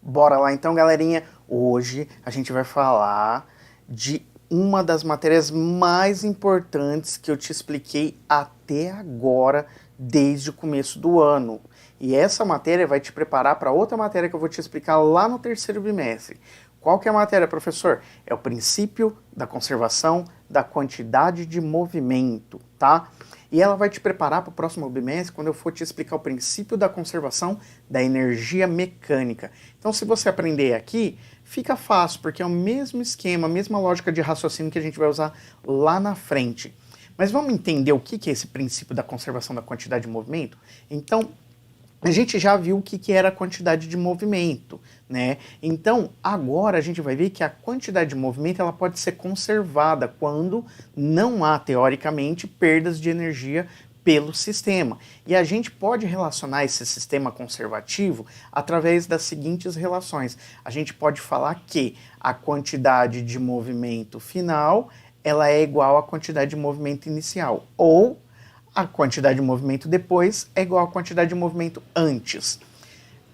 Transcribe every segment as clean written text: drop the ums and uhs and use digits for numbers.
Bora lá então, galerinha. Hoje a gente vai falar de uma das matérias mais importantes que eu te expliquei até agora, desde o começo do ano. E essa matéria vai te preparar para outra matéria que eu vou te explicar lá no terceiro bimestre. Qual que é a matéria, professor? É o princípio da conservação da quantidade de movimento, tá? E ela vai te preparar para o próximo bimestre quando eu for te explicar o princípio da conservação da energia mecânica. Então, se você aprender aqui, fica fácil, porque é o mesmo esquema, a mesma lógica de raciocínio que a gente vai usar lá na frente. Mas vamos entender o que é esse princípio da conservação da quantidade de movimento? Então, a gente já viu o que era a quantidade de movimento, né? Então, agora a gente vai ver que a quantidade de movimento ela pode ser conservada quando não há, teoricamente, perdas de energia pelo sistema. E a gente pode relacionar esse sistema conservativo através das seguintes relações. A gente pode falar que a quantidade de movimento final ela é igual à quantidade de movimento inicial, ou a quantidade de movimento depois é igual à quantidade de movimento antes.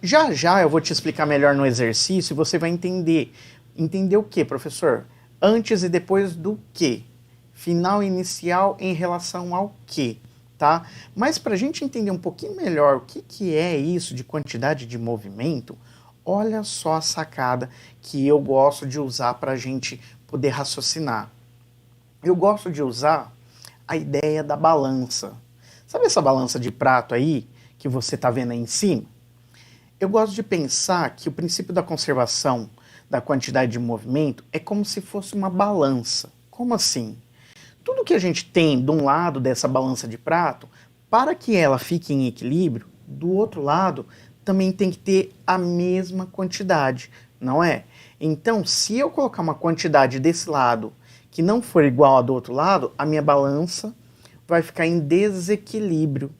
Já já eu vou te explicar melhor no exercício e você vai entender. Entender o que, professor? Antes e depois do que? Final e inicial em relação ao que, tá? Mas para a gente entender um pouquinho melhor o que é isso de quantidade de movimento, olha só a sacada que eu gosto de usar para a gente poder raciocinar. Eu gosto de usar a ideia da balança. Sabe essa balança de prato aí, que você está vendo aí em cima? Eu gosto de pensar que o princípio da conservação da quantidade de movimento é como se fosse uma balança. Como assim? Tudo que a gente tem de um lado dessa balança de prato, para que ela fique em equilíbrio, do outro lado também tem que ter a mesma quantidade, não é? Então, se eu colocar uma quantidade desse lado que não for igual a do outro lado, a minha balança vai ficar em desequilíbrio.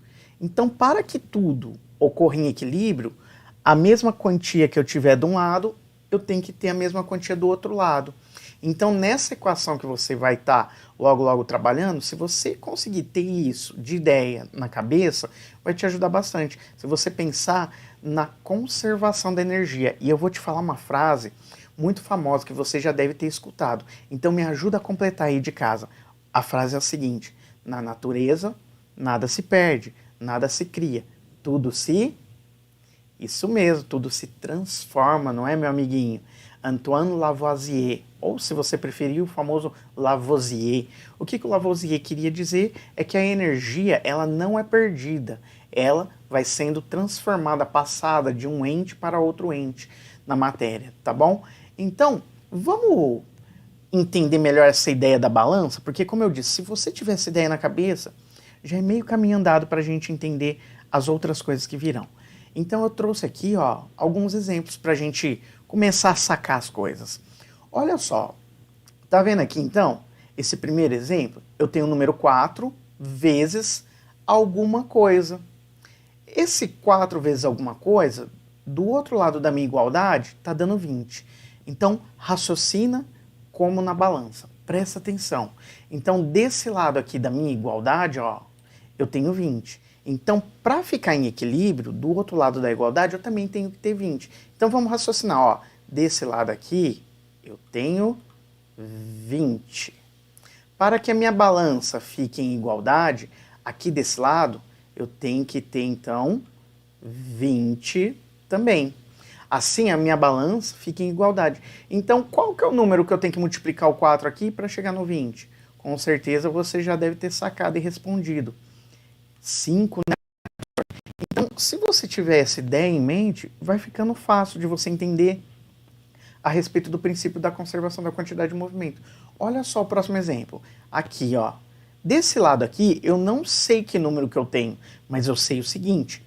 Então, para que tudo ocorra em equilíbrio, a mesma quantia que eu tiver de um lado, eu tenho que ter a mesma quantia do outro lado. Então, nessa equação que você vai estar logo trabalhando, se você conseguir ter isso de ideia na cabeça, vai te ajudar bastante. Se você pensar na conservação da energia. E eu vou te falar uma frase muito famosa que você já deve ter escutado. Então me ajuda a completar aí de casa. A frase é a seguinte: na natureza, nada se perde, nada se cria, tudo se... Isso mesmo, tudo se transforma, não é, meu amiguinho? Antoine Lavoisier, ou se você preferir, o famoso Lavoisier. O que o Lavoisier queria dizer é que a energia, ela não é perdida, ela vai sendo transformada, passada de um ente para outro ente na matéria, tá bom? Então, vamos entender melhor essa ideia da balança, porque como eu disse, se você tiver essa ideia na cabeça, já é meio caminho andado para a gente entender as outras coisas que virão. Então eu trouxe aqui alguns exemplos para a gente começar a sacar as coisas. Olha só, tá vendo aqui então, esse primeiro exemplo? Eu tenho o número 4 vezes alguma coisa. Esse 4 vezes alguma coisa, do outro lado da minha igualdade, está dando 20. Então, raciocina como na balança. Presta atenção. Então, desse lado aqui da minha igualdade, eu tenho 20. Então, para ficar em equilíbrio, do outro lado da igualdade, eu também tenho que ter 20. Então, vamos raciocinar. Desse lado aqui, eu tenho 20. Para que a minha balança fique em igualdade, aqui desse lado, eu tenho que ter, então, 20 também. Assim, a minha balança fica em igualdade. Então, qual que é o número que eu tenho que multiplicar o 4 aqui para chegar no 20? Com certeza você já deve ter sacado e respondido. 5, né? Então, se você tiver essa ideia em mente, vai ficando fácil de você entender a respeito do princípio da conservação da quantidade de movimento. Olha só o próximo exemplo. Aqui, desse lado aqui, eu não sei que número que eu tenho, mas eu sei o seguinte: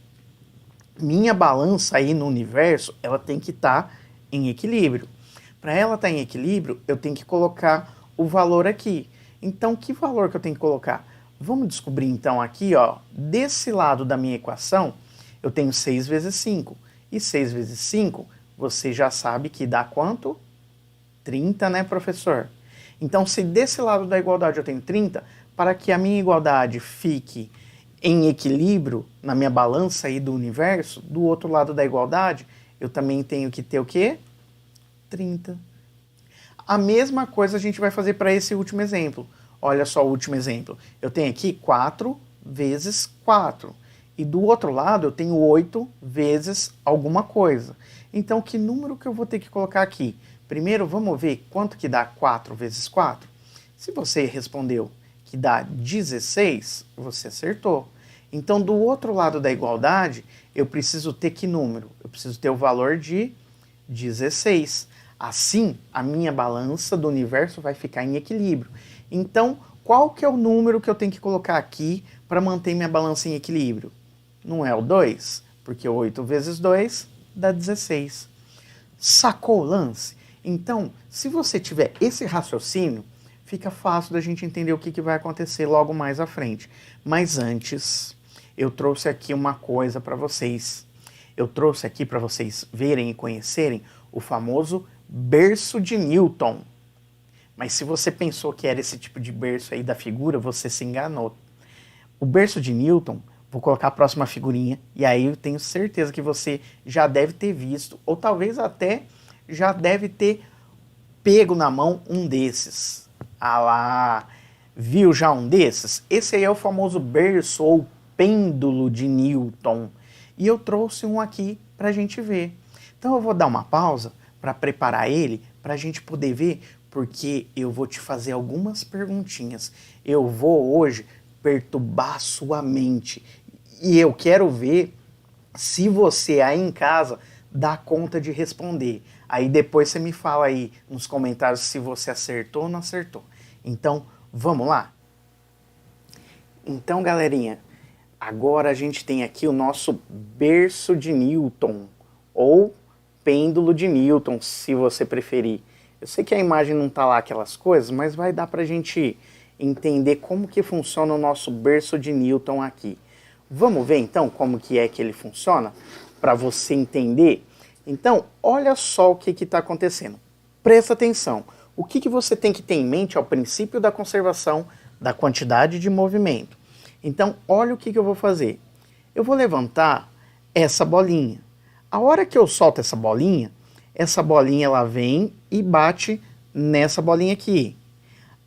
minha balança aí no universo, ela tem que estar em equilíbrio. Para ela estar em equilíbrio, eu tenho que colocar o valor aqui. Então, que valor que eu tenho que colocar? Vamos descobrir então aqui, desse lado da minha equação, eu tenho 6 vezes 5. E 6 vezes 5, você já sabe que dá quanto? 30, né, professor? Então, se desse lado da igualdade eu tenho 30, para que a minha igualdade fique em equilíbrio na minha balança aí do universo, do outro lado da igualdade, eu também tenho que ter o quê? 30. A mesma coisa a gente vai fazer para esse último exemplo. Olha só o último exemplo. Eu tenho aqui 4 vezes 4. E do outro lado eu tenho 8 vezes alguma coisa. Então que número que eu vou ter que colocar aqui? Primeiro vamos ver quanto que dá 4 vezes 4. Se você respondeu que dá 16, você acertou. Então do outro lado da igualdade eu preciso ter que número? Eu preciso ter o valor de 16. Assim, a minha balança do universo vai ficar em equilíbrio. Então, qual que é o número que eu tenho que colocar aqui para manter minha balança em equilíbrio? Não é o 2, porque 8 vezes 2 dá 16. Sacou o lance? Então, se você tiver esse raciocínio, fica fácil da gente entender o que vai acontecer logo mais à frente. Mas antes, eu trouxe aqui uma coisa para vocês. Eu trouxe aqui para vocês verem e conhecerem o famoso berço de Newton. Mas se você pensou que era esse tipo de berço aí da figura, você se enganou. O berço de Newton, vou colocar a próxima figurinha, e aí eu tenho certeza que você já deve ter visto, ou talvez até já deve ter pego na mão um desses. Ah lá, viu já um desses? Esse aí é o famoso berço ou pêndulo de Newton. E eu trouxe um aqui para a gente ver. Então eu vou dar uma pausa para preparar ele, para a gente poder ver, porque eu vou te fazer algumas perguntinhas. Eu vou hoje perturbar sua mente e eu quero ver se você aí em casa dá conta de responder. Aí depois você me fala aí nos comentários se você acertou ou não acertou. Então, vamos lá? Então, galerinha, agora a gente tem aqui o nosso berço de Newton, ou pêndulo de Newton, se você preferir. Eu sei que a imagem não está lá aquelas coisas, mas vai dar para a gente entender como que funciona o nosso berço de Newton aqui. Vamos ver então como que é que ele funciona, para você entender? Então, olha só o que está acontecendo. Presta atenção. O que você tem que ter em mente é o princípio da conservação da quantidade de movimento. Então, olha o que eu vou fazer. Eu vou levantar essa bolinha. A hora que eu solto essa bolinha ela vem e bate nessa bolinha aqui.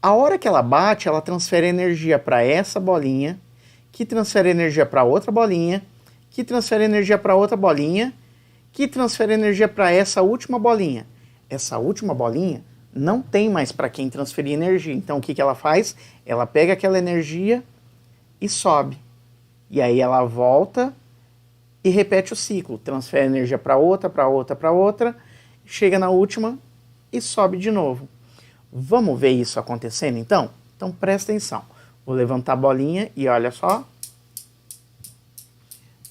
A hora que ela bate, ela transfere energia para essa bolinha, que transfere energia para outra bolinha, que transfere energia para outra bolinha, que transfere energia para essa última bolinha. Essa última bolinha não tem mais para quem transferir energia. Então o que ela faz? Ela pega aquela energia e sobe. E aí ela volta e repete o ciclo. Transfere energia para outra, para outra, para outra, chega na última e sobe de novo. Vamos ver isso acontecendo então? Então presta atenção. Vou levantar a bolinha e olha só.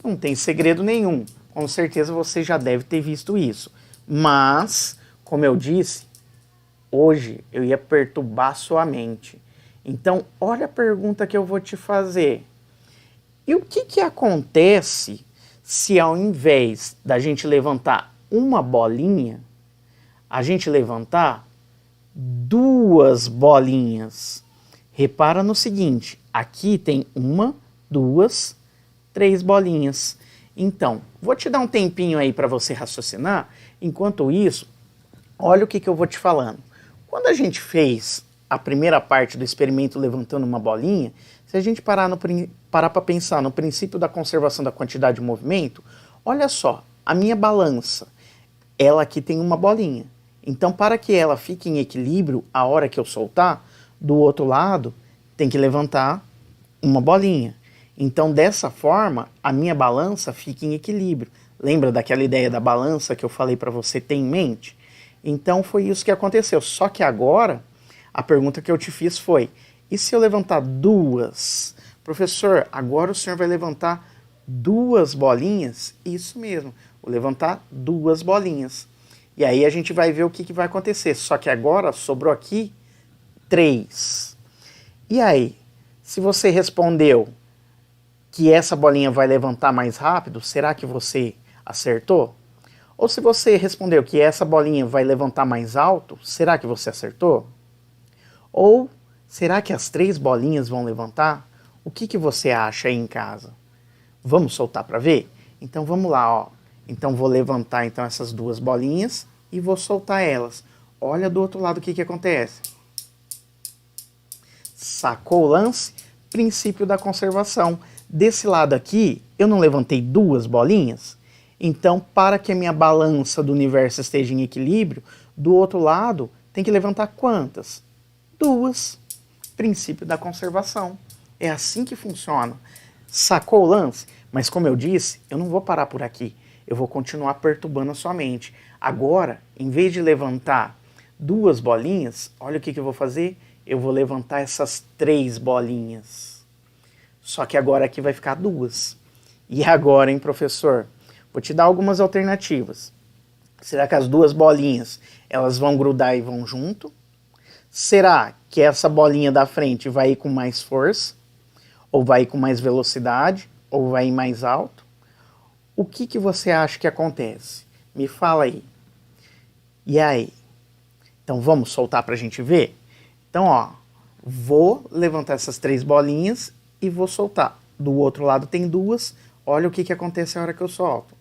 Não tem segredo nenhum. Com certeza você já deve ter visto isso. Mas, como eu disse, hoje eu ia perturbar sua mente. Então, olha a pergunta que eu vou te fazer. E o que acontece se ao invés da gente levantar uma bolinha, a gente levantar duas bolinhas? Repara no seguinte, aqui tem 1, 2, 3 bolinhas. Então, vou te dar um tempinho aí para você raciocinar. Enquanto isso, olha o que eu vou te falando. Quando a gente fez a primeira parte do experimento levantando uma bolinha, se a gente parar para pensar no princípio da conservação da quantidade de movimento, olha só, a minha balança, ela aqui tem uma bolinha. Então, para que ela fique em equilíbrio a hora que eu soltar, do outro lado tem que levantar uma bolinha. Então, dessa forma, a minha balança fica em equilíbrio. Lembra daquela ideia da balança que eu falei para você ter em mente? Então, foi isso que aconteceu. Só que agora, a pergunta que eu te fiz foi, e se eu levantar duas? Professor, agora o senhor vai levantar duas bolinhas? Isso mesmo, vou levantar duas bolinhas. E aí a gente vai ver o que vai acontecer. Só que agora sobrou aqui 3. E aí, se você respondeu que essa bolinha vai levantar mais rápido, será que você acertou? Ou se você respondeu que essa bolinha vai levantar mais alto, será que você acertou? Ou será que as 3 bolinhas vão levantar? O que você acha aí em casa? Vamos soltar para ver? Então vamos lá, ó. Então vou levantar então essas duas bolinhas e vou soltar elas. Olha do outro lado o que que acontece. Sacou o lance? Princípio da conservação. Desse lado aqui, eu não levantei duas bolinhas? Então, para que a minha balança do universo esteja em equilíbrio, do outro lado, tem que levantar quantas? Duas. Princípio da conservação. É assim que funciona. Sacou o lance? Mas como eu disse, eu não vou parar por aqui. Eu vou continuar perturbando a sua mente. Agora, em vez de levantar duas bolinhas, olha o que eu vou fazer. Eu vou levantar essas três bolinhas. Só que agora aqui vai ficar duas. E agora, hein, professor? Vou te dar algumas alternativas. Será que as duas bolinhas elas vão grudar e vão junto? Será que essa bolinha da frente vai ir com mais força? Ou vai ir com mais velocidade? Ou vai ir mais alto? O que que você acha que acontece? Me fala aí. E aí? Então vamos soltar para a gente ver? Então, ó, vou levantar essas três bolinhas e vou soltar. Do outro lado tem duas. Olha o que que acontece na hora que eu solto.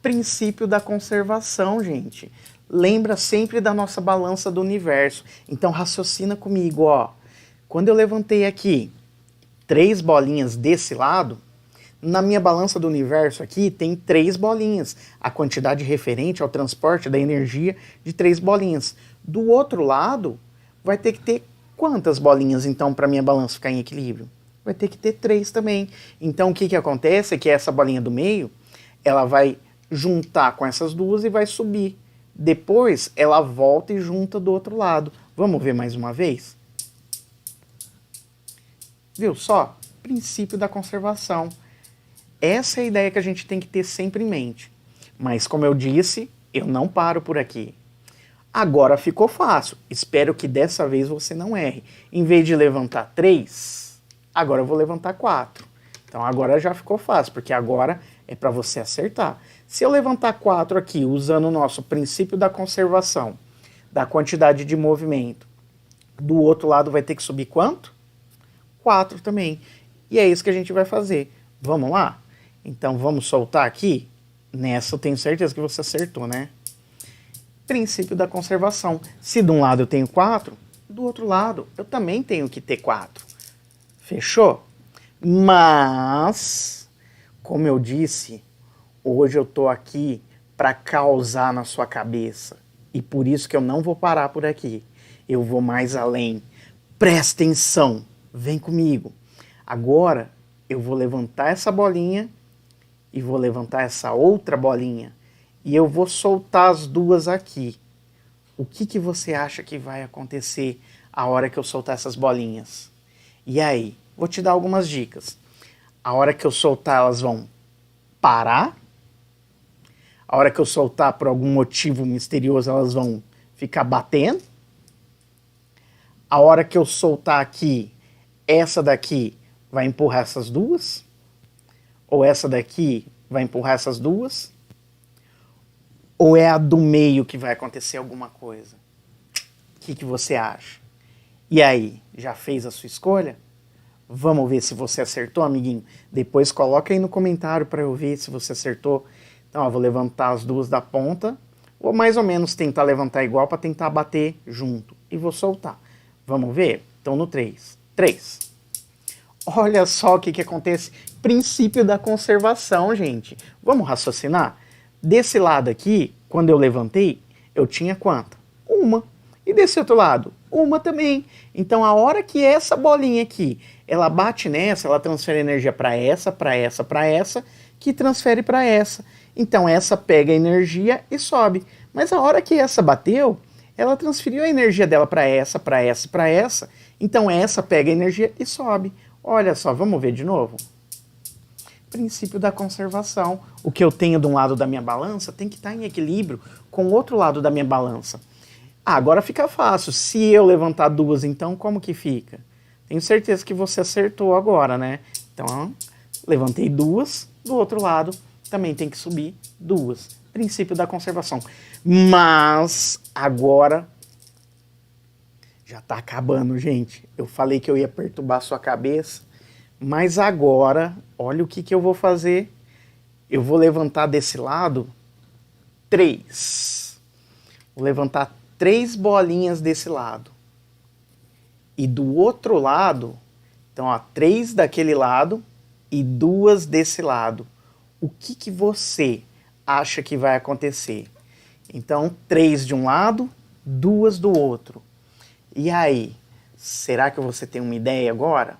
Princípio da conservação, gente. Lembra sempre da nossa balança do universo. Então raciocina comigo, ó. Quando eu levantei aqui três bolinhas desse lado, na minha balança do universo aqui tem três bolinhas. A quantidade referente ao transporte da energia de três bolinhas. Do outro lado, vai ter que ter quantas bolinhas então para minha balança ficar em equilíbrio? Vai ter que ter três também. Então o que que acontece é que essa bolinha do meio, ela vai juntar com essas duas e vai subir. Depois ela volta e junta do outro lado. Vamos ver mais uma vez? Viu só? Princípio da conservação. Essa é a ideia que a gente tem que ter sempre em mente. Mas como eu disse, eu não paro por aqui. Agora ficou fácil. Espero que dessa vez você não erre. Em vez de levantar 3, agora eu vou levantar 4. Então agora já ficou fácil, porque agora é para você acertar. Se eu levantar 4 aqui, usando o nosso princípio da conservação, da quantidade de movimento, do outro lado vai ter que subir quanto? 4 também. E é isso que a gente vai fazer. Vamos lá? Então vamos soltar aqui. Nessa eu tenho certeza que você acertou, né? Princípio da conservação. Se de um lado eu tenho 4, do outro lado eu também tenho que ter 4. Fechou? Mas, como eu disse, hoje eu tô aqui para causar na sua cabeça. E por isso que eu não vou parar por aqui. Eu vou mais além. Presta atenção. Vem comigo. Agora eu vou levantar essa bolinha e vou levantar essa outra bolinha. E eu vou soltar as duas aqui. O que que você acha que vai acontecer a hora que eu soltar essas bolinhas? E aí? Vou te dar algumas dicas. A hora que eu soltar, elas vão parar. A hora que eu soltar, por algum motivo misterioso, elas vão ficar batendo. A hora que eu soltar aqui, essa daqui vai empurrar essas duas. Ou essa daqui vai empurrar essas duas. Ou é a do meio que vai acontecer alguma coisa? O que que você acha? E aí, já fez a sua escolha? Vamos ver se você acertou, amiguinho? Depois coloca aí no comentário para eu ver se você acertou. Então, ó, vou levantar as duas da ponta, ou mais ou menos tentar levantar igual para tentar bater junto. E vou soltar. Vamos ver? Então, no 3. 3. Olha só o que acontece. Princípio da conservação, gente. Vamos raciocinar? Desse lado aqui, quando eu levantei, eu tinha quanta? Uma. E desse outro lado? Uma também. Então, a hora que essa bolinha aqui, ela bate nessa, ela transfere energia para essa, para essa, para essa, que transfere para essa. Então, essa pega a energia e sobe. Mas a hora que essa bateu, ela transferiu a energia dela para essa, para essa, para essa. Então, essa pega a energia e sobe. Olha só, vamos ver de novo? Princípio da conservação. O que eu tenho de um lado da minha balança tem que estar em equilíbrio com o outro lado da minha balança. Ah, agora fica fácil. Se eu levantar duas, então como que fica? Tenho certeza que você acertou agora, né? Então, levantei duas, do outro lado também tem que subir duas. Princípio da conservação. Mas agora já tá acabando, gente. Eu falei que eu ia perturbar a sua cabeça, mas agora, olha o que eu vou fazer. eu vou levantar desse lado 3. Vou levantar 3 bolinhas desse lado. E do outro lado, então, ó, 3 daquele lado e 2 desse lado. O que você acha que vai acontecer? Então, 3 de um lado, 2 do outro. E aí, será que você tem uma ideia agora?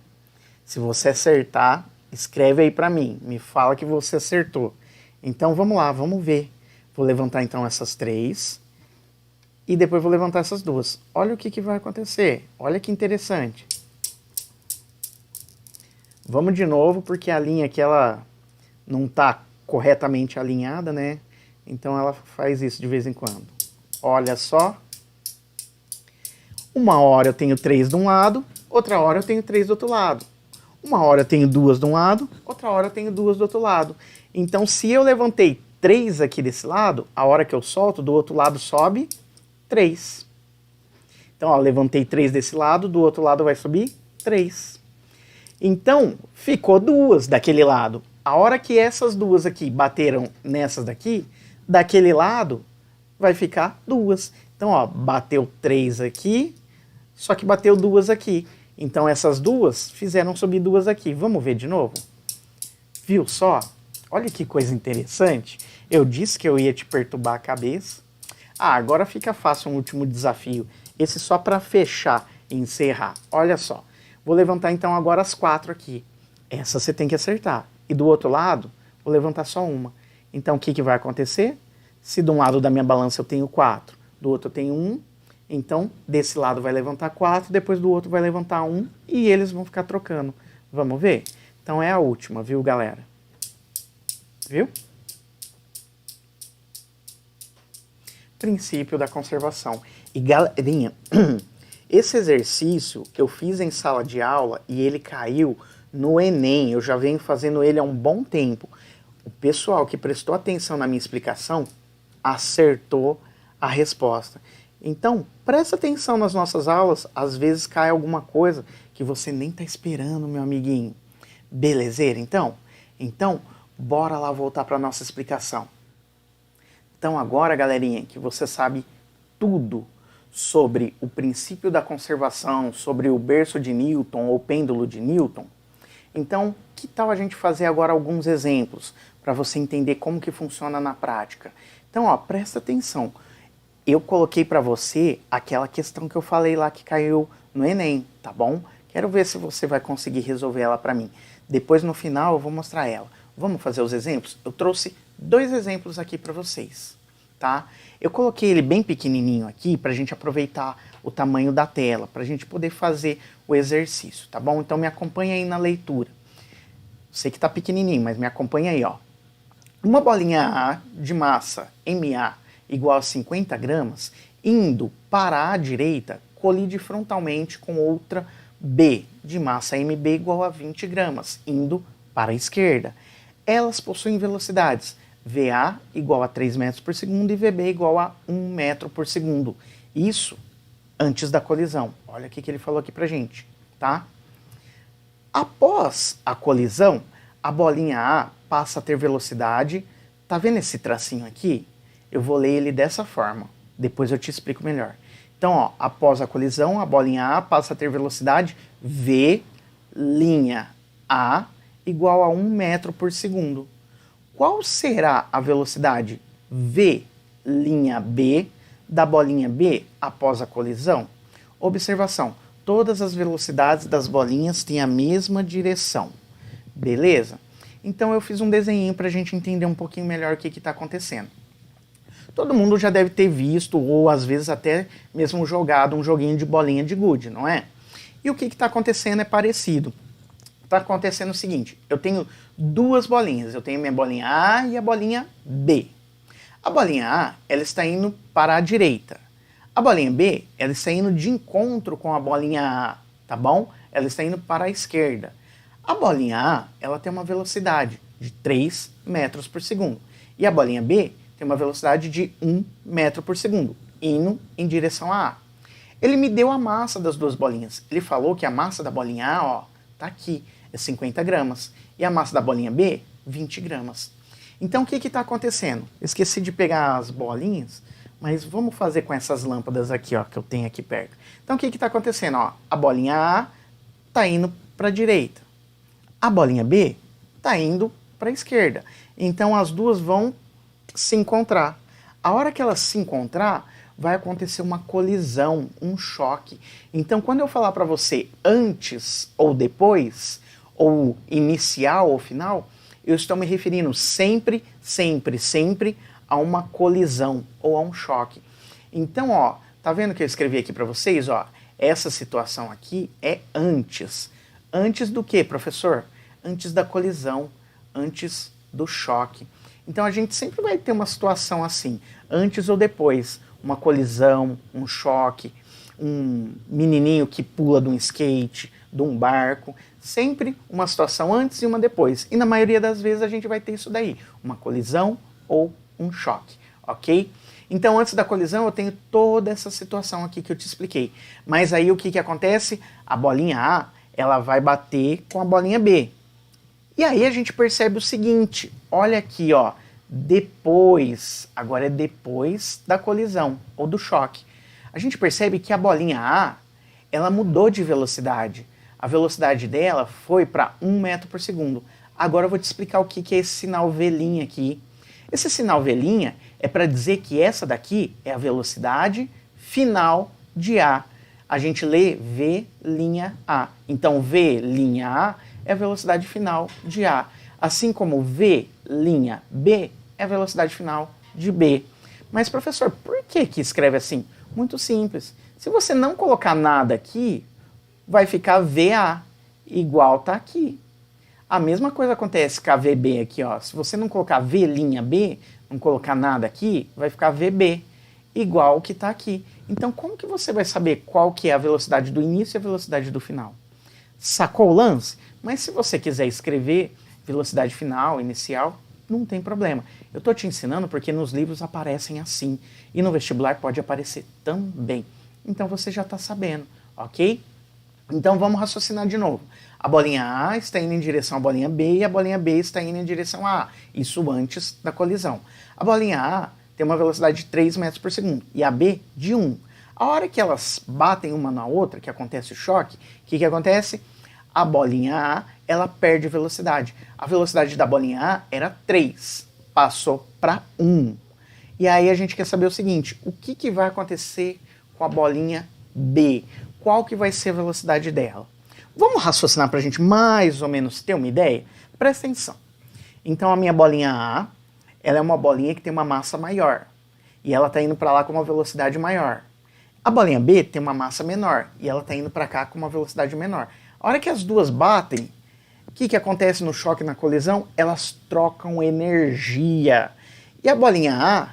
Se você acertar, escreve aí pra mim, me fala que você acertou. Então, vamos lá, vamos ver. Vou levantar então essas 3 e depois vou levantar essas 2. Olha o que vai acontecer, olha que interessante. Vamos de novo, porque a linha aqui ela não está corretamente alinhada, né? Então ela faz isso de vez em quando. Olha só. Uma hora eu tenho 3 de um lado, outra hora eu tenho 3 do outro lado. Uma hora eu tenho 2 de um lado, outra hora eu tenho 2 do outro lado. Então se eu levantei 3 aqui desse lado, a hora que eu solto, do outro lado sobe 3. Então, ó, levantei 3 desse lado, do outro lado vai subir 3. Então, ficou 2 daquele lado. A hora que essas 2 aqui bateram nessas daqui, daquele lado vai ficar 2. Então, ó, bateu 3 aqui, só que bateu 2 aqui. Então, essas 2 fizeram subir 2 aqui. Vamos ver de novo? Viu só? Olha que coisa interessante. Eu disse que eu ia te perturbar a cabeça. Ah, agora fica fácil um último desafio. Esse só para fechar e encerrar. Olha só. Vou levantar então agora as 4 aqui. Essa você tem que acertar. E do outro lado, vou levantar só uma. Então o que vai acontecer? Se de um lado da minha balança eu tenho 4, do outro eu tenho 1, então desse lado vai levantar 4, depois do outro vai levantar 1 e eles vão ficar trocando. Vamos ver? Então é a última, viu, galera? Viu? Princípio da conservação. E galerinha, esse exercício eu fiz em sala de aula e ele caiu no Enem. Eu já venho fazendo ele há um bom tempo. O pessoal que prestou atenção na minha explicação acertou a resposta. Então, presta atenção nas nossas aulas. Às vezes cai alguma coisa que você nem está esperando, meu amiguinho. Belezeira, então? Então, bora lá voltar para a nossa explicação. Então agora, galerinha, que você sabe tudo sobre o princípio da conservação, sobre o berço de Newton ou pêndulo de Newton, então que tal a gente fazer agora alguns exemplos para você entender como que funciona na prática? Então, ó, presta atenção. Eu coloquei para você aquela questão que eu falei lá que caiu no Enem, tá bom? Quero ver se você vai conseguir resolver ela para mim. Depois, no final, eu vou mostrar ela. Vamos fazer os exemplos? Eu trouxe 2 exemplos aqui para vocês, tá? Eu coloquei ele bem pequenininho aqui para a gente aproveitar o tamanho da tela, para a gente poder fazer o exercício, tá bom? Então me acompanha aí na leitura. Sei que tá pequenininho, mas me acompanha aí, ó. Uma bolinha A de massa MA igual a 50 gramas, indo para a direita, colide frontalmente com outra B de massa MB igual a 20 gramas, indo para a esquerda. Elas possuem velocidades VA igual a 3 metros por segundo e VB igual a 1 metro por segundo. Isso antes da colisão. Olha o que ele falou aqui pra gente, tá? Após a colisão, a bolinha A passa a ter velocidade. Tá vendo esse tracinho aqui? Eu vou ler ele dessa forma. Depois eu te explico melhor. Então, ó, após a colisão, a bolinha A passa a ter velocidade V' A igual a 1 metro por segundo. Qual será a velocidade V' B da bolinha B após a colisão? Observação, todas as velocidades das bolinhas têm a mesma direção. Beleza? Então eu fiz um desenho para a gente entender um pouquinho melhor o que está acontecendo. Todo mundo já deve ter visto, ou às vezes até mesmo jogado um joguinho de bolinha de gude, não é? E o que está acontecendo é parecido. Está acontecendo o seguinte, eu tenho 2 bolinhas, eu tenho minha bolinha A e a bolinha B. A bolinha A, ela está indo para a direita. A bolinha B, ela está indo de encontro com a bolinha A, tá bom? Ela está indo para a esquerda. A bolinha A, ela tem uma velocidade de 3 metros por segundo. E a bolinha B tem uma velocidade de 1 metro por segundo, indo em direção a A. Ele me deu a massa das 2 bolinhas. Ele falou que a massa da bolinha A, ó, tá aqui, é 50 gramas. E a massa da bolinha B, 20 gramas. Então o que está acontecendo? Esqueci de pegar as bolinhas, mas vamos fazer com essas lâmpadas aqui, ó, que eu tenho aqui perto. Então o que está acontecendo? Ó, a bolinha A está indo para a direita. A bolinha B está indo para a esquerda. Então as duas vão se encontrar. A hora que elas se encontrar, vai acontecer uma colisão, um choque. Então quando eu falar para você antes ou depois, ou inicial ou final, eu estou me referindo sempre, sempre, sempre a uma colisão ou a um choque. Então, ó, tá vendo que eu escrevi aqui para vocês, ó? Essa situação aqui é antes. Antes do que, professor? Antes da colisão, antes do choque. Então a gente sempre vai ter uma situação assim, antes ou depois, uma colisão, um choque, um menininho que pula de um skate, de um barco, sempre uma situação antes e uma depois. E na maioria das vezes a gente vai ter isso daí, uma colisão ou um choque, ok? Então antes da colisão eu tenho toda essa situação aqui que eu te expliquei. Mas aí o que acontece? A bolinha A, ela vai bater com a bolinha B. E aí a gente percebe o seguinte, olha aqui, ó, depois, agora é depois da colisão ou do choque. A gente percebe que a bolinha A, ela mudou de velocidade. A velocidade dela foi para 1 metro por segundo. Agora eu vou te explicar o que é esse sinal V' aqui. Esse sinal V' é para dizer que essa daqui é a velocidade final de A. A gente lê V'A. Então V'A é a velocidade final de A. Assim como V'B é a velocidade final de B. Mas professor, por que escreve assim? Muito simples. Se você não colocar nada aqui, vai ficar VA, igual tá aqui. A mesma coisa acontece com a VB aqui, ó. Se você não colocar V'B, não colocar nada aqui, vai ficar VB, igual que tá aqui. Então como que você vai saber qual que é a velocidade do início e a velocidade do final? Sacou o lance? Mas se você quiser escrever velocidade final, inicial, não tem problema. Eu estou te ensinando porque nos livros aparecem assim. E no vestibular pode aparecer também. Então você já está sabendo, ok? Então vamos raciocinar de novo. A bolinha A está indo em direção à bolinha B e a bolinha B está indo em direção a A. Isso antes da colisão. A bolinha A tem uma velocidade de 3 metros por segundo e a B de 1. A hora que elas batem uma na outra, que acontece o choque, o que acontece? A bolinha A, ela perde velocidade. A velocidade da bolinha A era 3, passou para 1. E aí a gente quer saber o seguinte, o que vai acontecer com a bolinha B? Qual que vai ser a velocidade dela? Vamos raciocinar para a gente mais ou menos ter uma ideia? Presta atenção. Então a minha bolinha A, ela é uma bolinha que tem uma massa maior. E ela está indo para lá com uma velocidade maior. A bolinha B tem uma massa menor. E ela está indo para cá com uma velocidade menor. A hora que as duas batem, o que acontece no choque e na colisão? Elas trocam energia. E a bolinha A,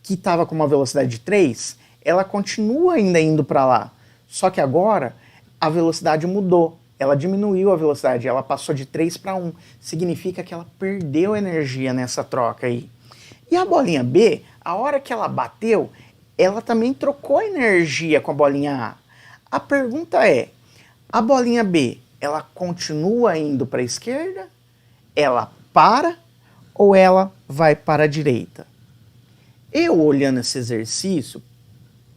que estava com uma velocidade de 3, ela continua ainda indo para lá. Só que agora a velocidade mudou. Ela diminuiu a velocidade, ela passou de 3 para 1. Significa que ela perdeu energia nessa troca aí. E a bolinha B, a hora que ela bateu, ela também trocou energia com a bolinha A. A pergunta é, a bolinha B, ela continua indo para a esquerda? Ela para ou ela vai para a direita? Eu, olhando esse exercício,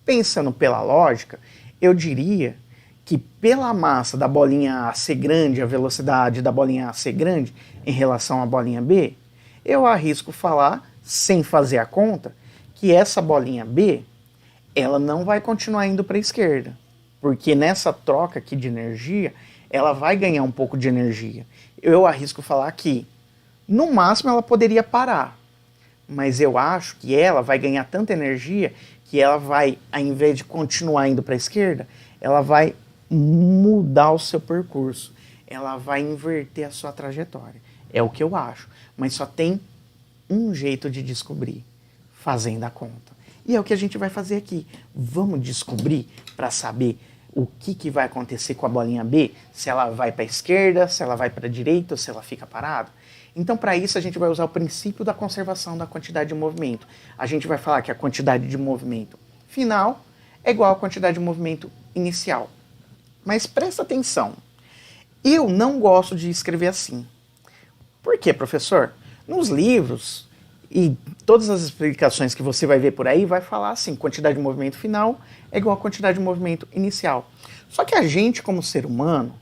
pensando pela lógica, eu diria que pela massa da bolinha A ser grande, a velocidade da bolinha A ser grande em relação à bolinha B, eu arrisco falar, sem fazer a conta, que essa bolinha B, ela não vai continuar indo para a esquerda. Porque nessa troca aqui de energia, ela vai ganhar um pouco de energia. Eu arrisco falar que, no máximo, ela poderia parar. Mas eu acho que ela vai ganhar tanta energia que ela vai, ao invés de continuar indo para a esquerda, ela vai mudar o seu percurso. Ela vai inverter a sua trajetória. É o que eu acho. Mas só tem um jeito de descobrir, fazendo a conta. E é o que a gente vai fazer aqui. Vamos descobrir para saber o que vai acontecer com a bolinha B, se ela vai para a esquerda, se ela vai para a direita ou se ela fica parada. Então, para isso, a gente vai usar o princípio da conservação da quantidade de movimento. A gente vai falar que a quantidade de movimento final é igual à quantidade de movimento inicial. Mas presta atenção, eu não gosto de escrever assim. Por quê, professor? Nos livros e todas as explicações que você vai ver por aí, vai falar assim, quantidade de movimento final é igual a quantidade de movimento inicial. Só que a gente, como ser humano,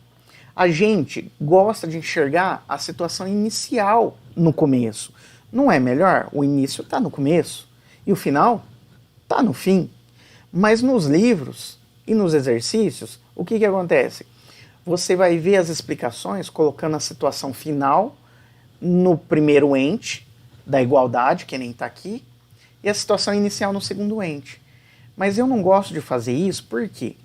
a gente gosta de enxergar a situação inicial no começo. Não é melhor? O início está no começo e o final está no fim. Mas nos livros e nos exercícios, o que acontece? Você vai ver as explicações colocando a situação final no primeiro ente da igualdade, que nem está aqui, e a situação inicial no segundo ente. Mas eu não gosto de fazer isso porque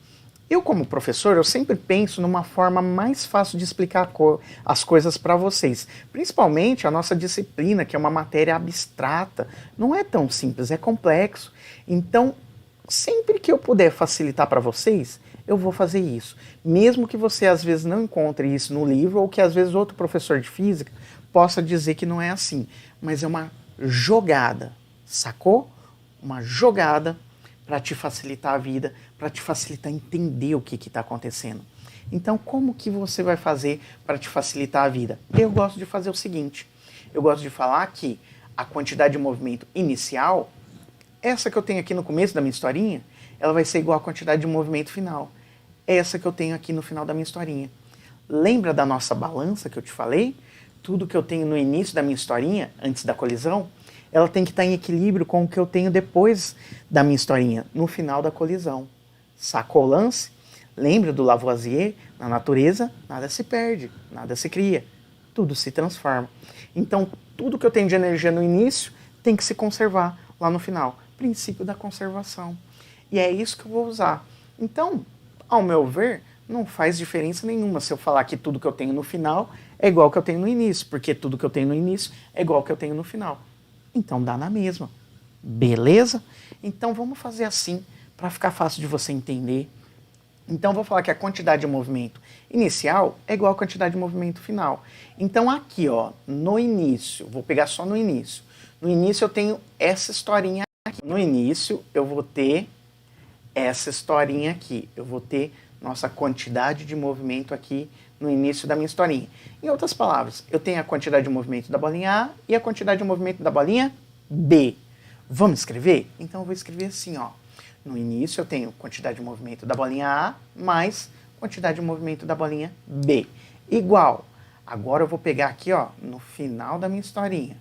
eu, como professor, eu sempre penso numa forma mais fácil de explicar as coisas para vocês. Principalmente a nossa disciplina, que é uma matéria abstrata. Não é tão simples, é complexo. Então, sempre que eu puder facilitar para vocês, eu vou fazer isso. Mesmo que você às vezes não encontre isso no livro, ou que às vezes outro professor de física possa dizer que não é assim. Mas é uma jogada, sacou? Uma jogada para te facilitar a vida, para te facilitar entender o que está acontecendo. Então, como que você vai fazer para te facilitar a vida? Eu gosto de fazer o seguinte, eu gosto de falar que a quantidade de movimento inicial, essa que eu tenho aqui no começo da minha historinha, ela vai ser igual à quantidade de movimento final. Essa que eu tenho aqui no final da minha historinha. Lembra da nossa balança que eu te falei? Tudo que eu tenho no início da minha historinha, antes da colisão, ela tem que estar em equilíbrio com o que eu tenho depois da minha historinha, no final da colisão. Sacou o lance? Lembra do Lavoisier? Na natureza, nada se perde, nada se cria, tudo se transforma. Então, tudo que eu tenho de energia no início tem que se conservar lá no final. Princípio da conservação. E é isso que eu vou usar. Então, ao meu ver, não faz diferença nenhuma se eu falar que tudo que eu tenho no final é igual ao que eu tenho no início, porque tudo que eu tenho no início é igual ao que eu tenho no final. Então dá na mesma. Beleza? Então vamos fazer assim, para ficar fácil de você entender. Então vou falar que a quantidade de movimento inicial é igual à quantidade de movimento final. Então aqui, ó, no início, vou pegar só no início. No início eu tenho essa historinha aqui. No início eu vou ter essa historinha aqui. Eu vou ter nossa quantidade de movimento aqui no início da minha historinha. Em outras palavras, eu tenho a quantidade de movimento da bolinha A e a quantidade de movimento da bolinha B. Vamos escrever? Então eu vou escrever assim, ó. No início eu tenho quantidade de movimento da bolinha A mais quantidade de movimento da bolinha B. Igual. Agora eu vou pegar aqui, ó, no final da minha historinha.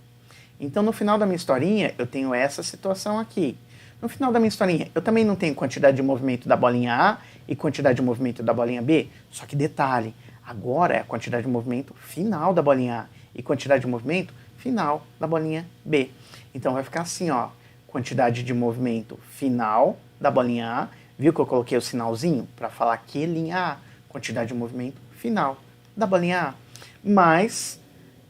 Então no final da minha historinha eu tenho essa situação aqui. No final da minha historinha eu também não tenho quantidade de movimento da bolinha A e quantidade de movimento da bolinha B. Só que detalhe, agora é a quantidade de movimento final da bolinha A e quantidade de movimento final da bolinha B. Então vai ficar assim, ó, quantidade de movimento final da bolinha A, viu que eu coloquei o sinalzinho para falar que linha A, quantidade de movimento final da bolinha A, mais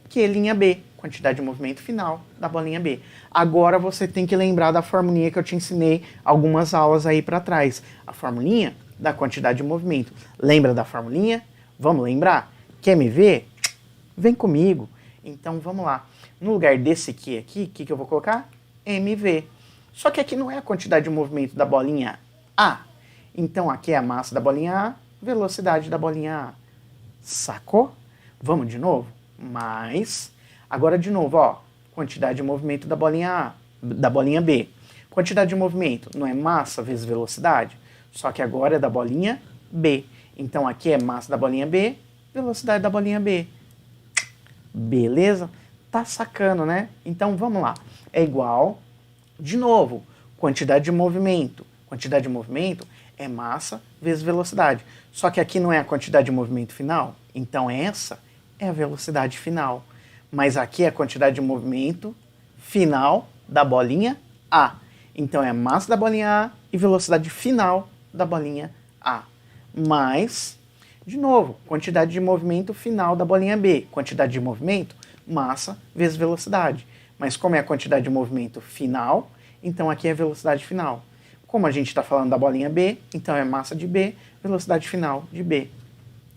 que linha B, quantidade de movimento final da bolinha B. Agora você tem que lembrar da formulinha que eu te ensinei algumas aulas aí para trás, a formulinha da quantidade de movimento. Lembra da formulinha? Vamos lembrar? Quer me ver? Vem comigo. Então vamos lá. No lugar desse aqui, o que eu vou colocar? MV. Só que aqui não é a quantidade de movimento da bolinha A. Então aqui é a massa da bolinha A, velocidade da bolinha A. Sacou? Vamos de novo? Mais. Agora de novo, ó. Quantidade de movimento da bolinha A, da bolinha B. Quantidade de movimento não é massa vezes velocidade? Só que agora é da bolinha B. Então aqui é massa da bolinha B, velocidade da bolinha B. Beleza? Tá sacando, né? Então vamos lá. É igual, de novo, quantidade de movimento. Quantidade de movimento é massa vezes velocidade. Só que aqui não é a quantidade de movimento final. Então essa é a velocidade final. Mas aqui é a quantidade de movimento final da bolinha A. Então é a massa da bolinha A e velocidade final da bolinha A. Mais, de novo, quantidade de movimento final da bolinha B. Quantidade de movimento, massa vezes velocidade. Mas como é a quantidade de movimento final, então aqui é a velocidade final. Como a gente está falando da bolinha B, então é massa de B, velocidade final de B.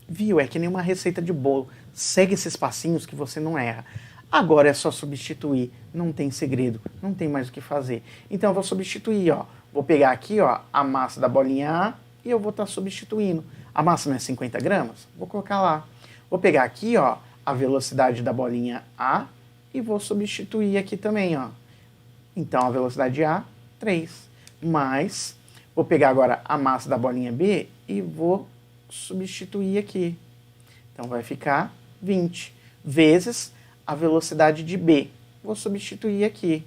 Viu? É que nem uma receita de bolo. Segue esses passinhos que você não erra. Agora é só substituir. Não tem segredo. Não tem mais o que fazer. Então eu vou substituir, ó. Vou pegar aqui, ó, a massa da bolinha A e eu vou estar substituindo. A massa não é 50 gramas? Vou colocar lá. Vou pegar aqui, ó, a velocidade da bolinha A e vou substituir aqui também, ó. Então, a velocidade A, 3. Mais, vou pegar agora a massa da bolinha B e vou substituir aqui. Então, vai ficar 20 vezes a velocidade de B. Vou substituir aqui.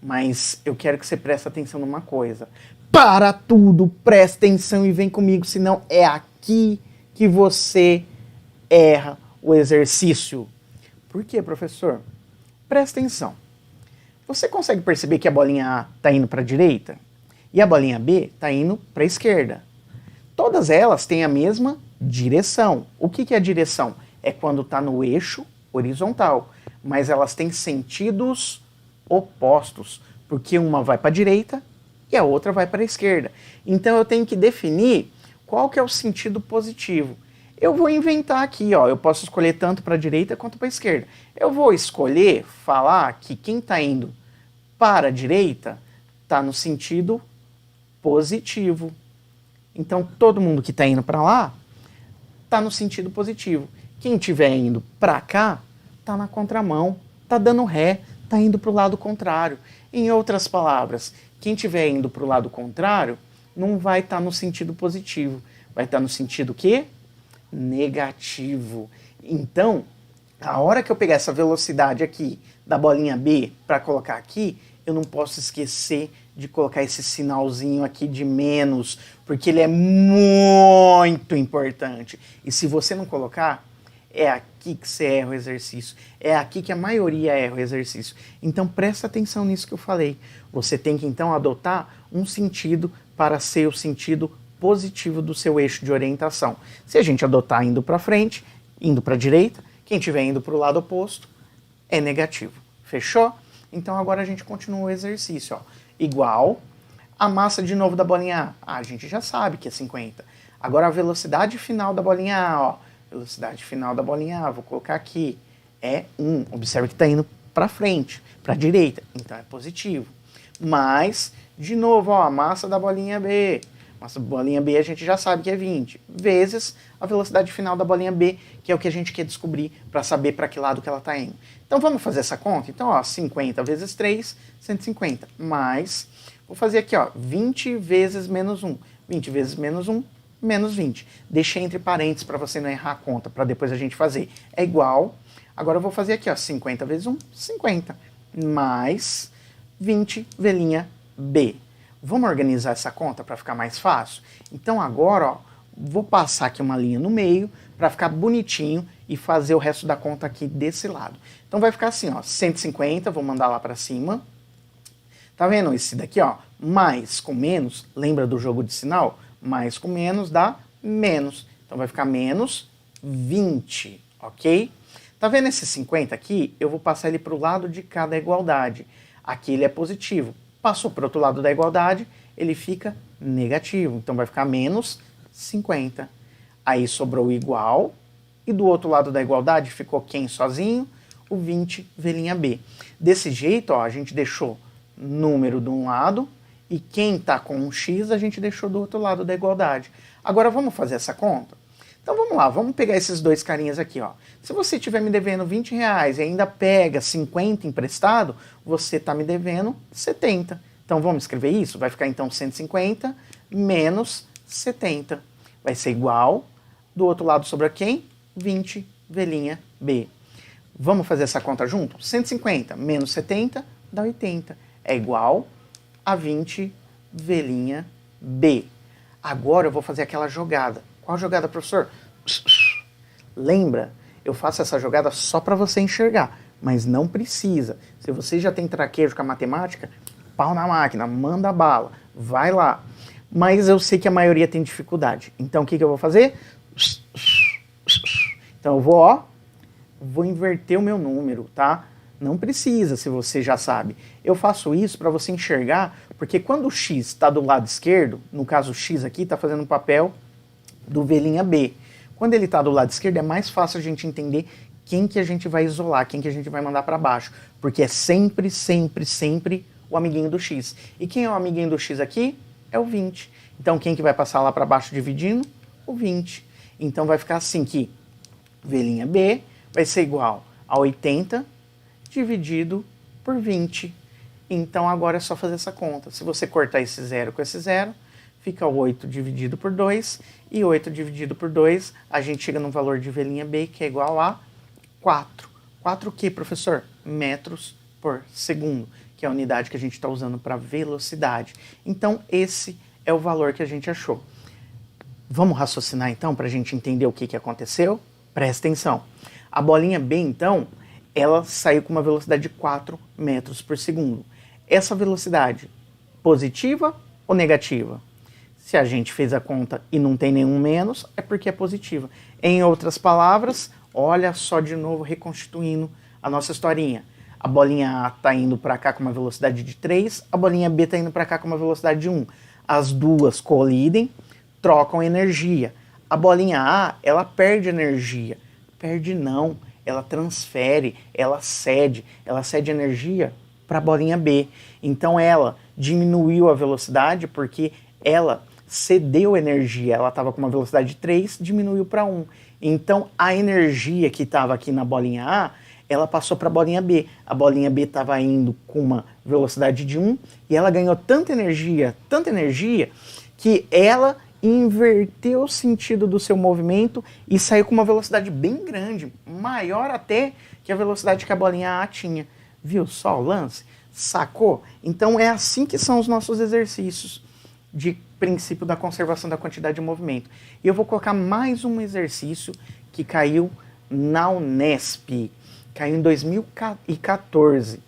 Mas eu quero que você preste atenção numa coisa. Para tudo, presta atenção e vem comigo, senão é aqui que você erra o exercício. Por quê, professor? Presta atenção. Você consegue perceber que a bolinha A está indo para a direita e a bolinha B está indo para a esquerda? Todas elas têm a mesma direção. O que é a direção? É quando está no eixo horizontal, mas elas têm sentidos opostos, porque uma vai para a direita e a outra vai para a esquerda. Então eu tenho que definir qual que é o sentido positivo. Eu vou inventar aqui, ó, eu posso escolher tanto para a direita quanto para a esquerda. Eu vou escolher falar que quem está indo para a direita está no sentido positivo. Então todo mundo que está indo para lá está no sentido positivo. Quem estiver indo para cá está na contramão, está dando ré, está indo para o lado contrário. Em outras palavras, quem estiver indo para o lado contrário não vai estar no sentido positivo, vai estar no sentido quê? Negativo. Então, a hora que eu pegar essa velocidade aqui da bolinha B para colocar aqui, eu não posso esquecer de colocar esse sinalzinho aqui de menos, porque ele é muito importante. E se você não colocar, é aqui que você erra o exercício. É aqui que a maioria erra o exercício. Então presta atenção nisso que eu falei. Você tem que então adotar um sentido para ser o sentido positivo do seu eixo de orientação. Se a gente adotar indo para frente, indo para a direita, quem estiver indo para o lado oposto é negativo. Fechou? Então agora a gente continua o exercício. Ó. Igual a massa de novo da bolinha A. A gente já sabe que é 50. Agora a velocidade final da bolinha A. Ó. Velocidade final da bolinha A, vou colocar aqui, é 1. Observe que está indo para frente, para a direita, então é positivo. Mas, de novo, ó, a massa da bolinha B. Massa da bolinha B a gente já sabe que é 20, vezes a velocidade final da bolinha B, que é o que a gente quer descobrir para saber para que lado que ela está indo. Então vamos fazer essa conta? Então, ó, 50 vezes 3, 150, mais, vou fazer aqui, ó, 20 vezes menos 1. 20 vezes menos 1, menos 20. Deixei entre parênteses para você não errar a conta, para depois a gente fazer. É igual, agora eu vou fazer aqui, ó, 50 vezes 1, 50, mais 20 velinha B. Vamos organizar essa conta para ficar mais fácil? Então agora, ó, vou passar aqui uma linha no meio para ficar bonitinho e fazer o resto da conta aqui desse lado. Então vai ficar assim, ó, 150, vou mandar lá para cima. Tá vendo esse daqui, ó, mais com menos, lembra do jogo de sinal? Mais com menos dá menos. Então vai ficar menos 20, ok? Tá vendo esse 50 aqui? Eu vou passar ele para o lado de cada igualdade. Aqui ele é positivo. Passou para o outro lado da igualdade, ele fica negativo. Então vai ficar menos 50. Aí sobrou o igual. E do outro lado da igualdade ficou quem sozinho? O 20 velinha B. Desse jeito, ó, a gente deixou número de um lado e quem está com um x a gente deixou do outro lado da igualdade. Agora vamos fazer essa conta? Então vamos lá, vamos pegar esses dois carinhas aqui. Ó. Se você estiver me devendo R$20 e ainda pega 50 emprestado, você está me devendo 70. Então vamos escrever isso? Vai ficar então 150 menos 70. Vai ser igual, do outro lado sobra quem? 20 velinha B. Vamos fazer essa conta junto? 150 menos 70 dá 80. É igual a 20 velinha B. Agora eu vou fazer aquela jogada. Qual jogada, professor? Lembra, eu faço essa jogada só para você enxergar, mas não precisa. Se você já tem traquejo com a matemática, pau na máquina, manda bala, vai lá. Mas eu sei que a maioria tem dificuldade. Então o que eu vou fazer? Então eu vou inverter o meu número, tá? Não precisa, se você já sabe. Eu faço isso para você enxergar, porque quando o x está do lado esquerdo, no caso o x aqui está fazendo o papel do velinha B. Quando ele está do lado esquerdo, é mais fácil a gente entender quem que a gente vai isolar, quem que a gente vai mandar para baixo. Porque é sempre, sempre, sempre o amiguinho do x. E quem é o amiguinho do x aqui? É o 20. Então quem que vai passar lá para baixo dividindo? O 20. Então vai ficar assim que velinha B vai ser igual A 80 dividido por 20. Então agora é só fazer essa conta. Se você cortar esse zero com esse zero, fica 8 dividido por 2. E 8 dividido por 2, a gente chega no valor de V' B, que é igual a 4. 4 o que, professor? Metros por segundo, que é a unidade que a gente está usando para velocidade. Então esse é o valor que a gente achou. Vamos raciocinar então para a gente entender o que aconteceu? Presta atenção. A bolinha B, então, ela saiu com uma velocidade de 4 metros por segundo. Essa velocidade, positiva ou negativa? Se a gente fez a conta e não tem nenhum menos, é porque é positiva. Em outras palavras, olha só de novo reconstituindo a nossa historinha. A bolinha A está indo para cá com uma velocidade de 3, a bolinha B está indo para cá com uma velocidade de 1. As duas colidem, trocam energia. A bolinha A, ela perde energia. Perde não, ela transfere, ela cede energia para a bolinha B. Então ela diminuiu a velocidade porque ela cedeu energia. Ela estava com uma velocidade de 3, diminuiu para 1. Então a energia que estava aqui na bolinha A, ela passou para a bolinha B. A bolinha B estava indo com uma velocidade de 1 e ela ganhou tanta energia, que ela inverteu o sentido do seu movimento e saiu com uma velocidade bem grande, maior até que a velocidade que a bolinha A tinha. Viu só o lance? Sacou? Então é assim que são os nossos exercícios de princípio da conservação da quantidade de movimento. E eu vou colocar mais um exercício que caiu na Unesp, caiu em 2014.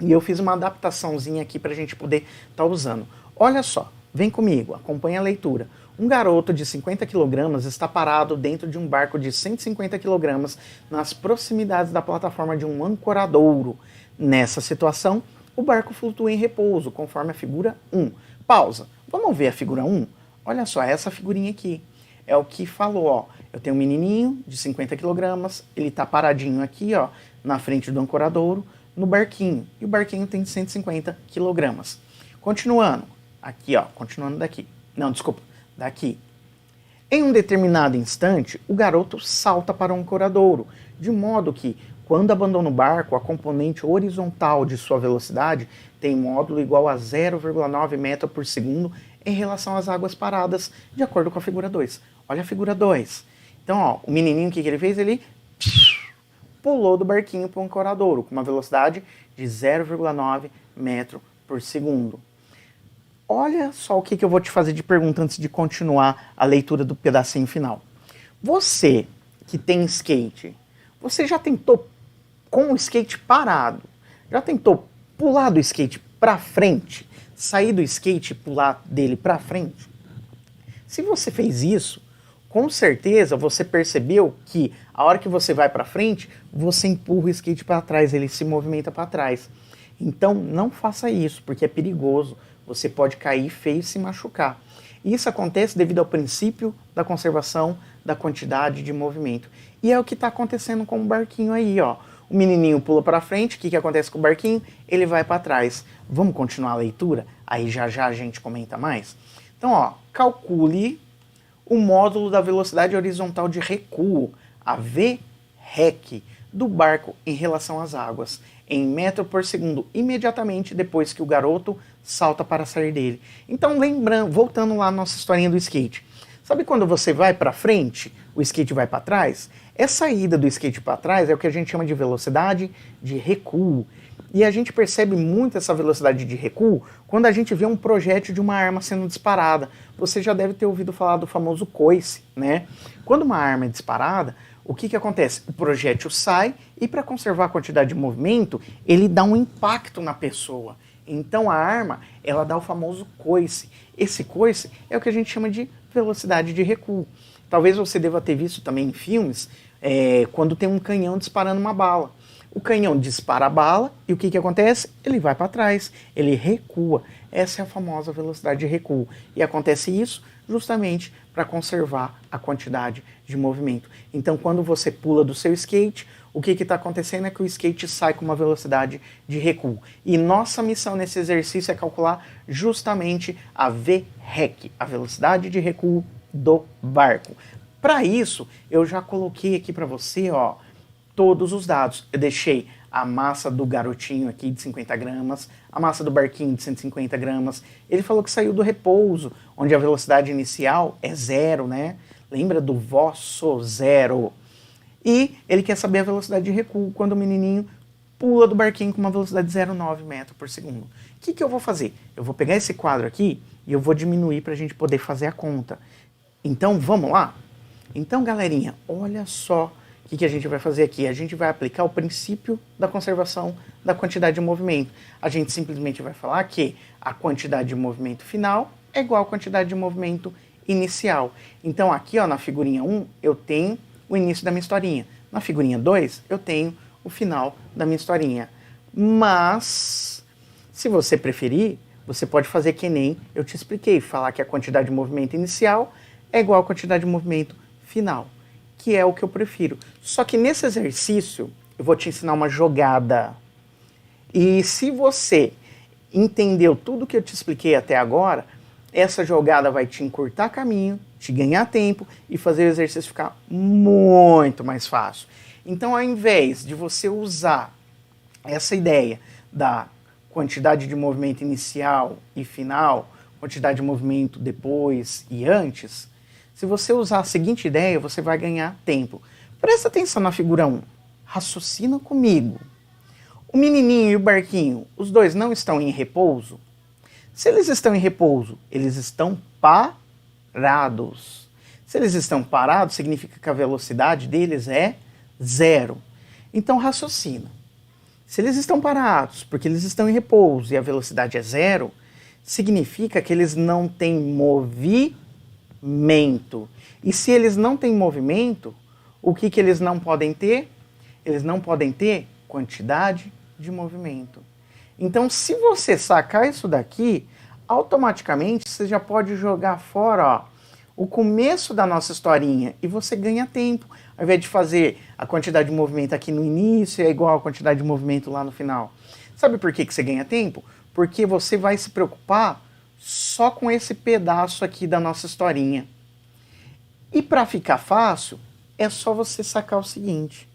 E eu fiz uma adaptaçãozinha aqui para a gente poder estar usando. Olha só, vem comigo, acompanha a leitura. Um garoto de 50 kg está parado dentro de um barco de 150 kg nas proximidades da plataforma de um ancoradouro. Nessa situação, o barco flutua em repouso, conforme a figura 1. Pausa. Vamos ver a figura 1? Olha só, essa figurinha aqui. É o que falou, ó. Eu tenho um menininho de 50 kg, ele está paradinho aqui, ó, na frente do ancoradouro, no barquinho. E o barquinho tem 150 kg. Continuando. Aqui, ó, continuando daqui. Não, desculpa, daqui. Em um determinado instante, o garoto salta para o ancoradouro, de modo que, quando abandona o barco, a componente horizontal de sua velocidade tem módulo igual a 0,9 metro por segundo em relação às águas paradas, de acordo com a figura 2. Olha a figura 2. Então, ó, o menininho, o que ele fez? Ele pulou do barquinho para o ancoradouro, com uma velocidade de 0,9 metro por segundo. Olha só o que eu vou te fazer de pergunta antes de continuar a leitura do pedacinho final. Você que tem skate, você já tentou com o skate parado? Já tentou pular do skate para frente? Sair do skate e pular dele para frente? Se você fez isso, com certeza você percebeu que a hora que você vai para frente, você empurra o skate para trás, ele se movimenta para trás. Então não faça isso, porque é perigoso. Você pode cair feio e se machucar. Isso acontece devido ao princípio da conservação da quantidade de movimento. E é o que está acontecendo com o barquinho aí, ó. O menininho pula para frente, o que acontece com o barquinho? Ele vai para trás. Vamos continuar a leitura? Aí já a gente comenta mais. Então, ó, calcule o módulo da velocidade horizontal de recuo, a VREC, do barco em relação às águas, em metro por segundo, imediatamente depois que o garoto salta para sair dele. Então, lembrando, voltando lá na nossa historinha do skate. Sabe quando você vai para frente, o skate vai para trás? Essa ida do skate para trás é o que a gente chama de velocidade de recuo. E a gente percebe muito essa velocidade de recuo quando a gente vê um projétil de uma arma sendo disparada. Você já deve ter ouvido falar do famoso coice, né? Quando uma arma é disparada, o que acontece? O projétil sai e, para conservar a quantidade de movimento, ele dá um impacto na pessoa. Então a arma, ela dá o famoso coice. Esse coice é o que a gente chama de velocidade de recuo. Talvez você deva ter visto também em filmes, quando tem um canhão disparando uma bala. O canhão dispara a bala e o que acontece? Ele vai para trás, ele recua. Essa é a famosa velocidade de recuo. E acontece isso justamente para conservar a quantidade de movimento. Então, quando você pula do seu skate, o que está acontecendo é que o skate sai com uma velocidade de recuo. E nossa missão nesse exercício é calcular justamente a VREC, a velocidade de recuo do barco. Para isso, eu já coloquei aqui para você, ó, todos os dados. Eu deixei a massa do garotinho aqui de 50 gramas, a massa do barquinho de 150 gramas. Ele falou que saiu do repouso, onde a velocidade inicial é 0, né? Lembra do vosso 0. E ele quer saber a velocidade de recuo quando o menininho pula do barquinho com uma velocidade de 0,9 metros por segundo. O que eu vou fazer? Eu vou pegar esse quadro aqui e eu vou diminuir para a gente poder fazer a conta. Então, vamos lá? Então, galerinha, olha só o que a gente vai fazer aqui. A gente vai aplicar o princípio da conservação da quantidade de movimento. A gente simplesmente vai falar que a quantidade de movimento final é igual à quantidade de movimento inicial. Então, aqui ó, na figurinha 1, eu tenho o início da minha historinha. Na figurinha 2, eu tenho o final da minha historinha. Mas, se você preferir, você pode fazer que nem eu te expliquei, falar que a quantidade de movimento inicial é igual à quantidade de movimento final, que é o que eu prefiro. Só que nesse exercício, eu vou te ensinar uma jogada. E se você entendeu tudo que eu te expliquei até agora, essa jogada vai te encurtar caminho, te ganhar tempo e fazer o exercício ficar muito mais fácil. Então, ao invés de você usar essa ideia da quantidade de movimento inicial e final, quantidade de movimento depois e antes, se você usar a seguinte ideia, você vai ganhar tempo. Presta atenção na figura 1. Raciocina comigo. O menininho e o barquinho, os dois não estão em repouso? Se eles estão em repouso, eles estão parados. Se eles estão parados, significa que a velocidade deles é 0. Então raciocina. Se eles estão parados porque eles estão em repouso e a velocidade é 0, significa que eles não têm movimento. E se eles não têm movimento, o que eles não podem ter? Eles não podem ter quantidade de movimento. Então, se você sacar isso daqui, automaticamente você já pode jogar fora, ó, o começo da nossa historinha e você ganha tempo. Ao invés de fazer a quantidade de movimento aqui no início é igual a quantidade de movimento lá no final. Sabe por que você ganha tempo? Porque você vai se preocupar só com esse pedaço aqui da nossa historinha. E para ficar fácil, é só você sacar o seguinte.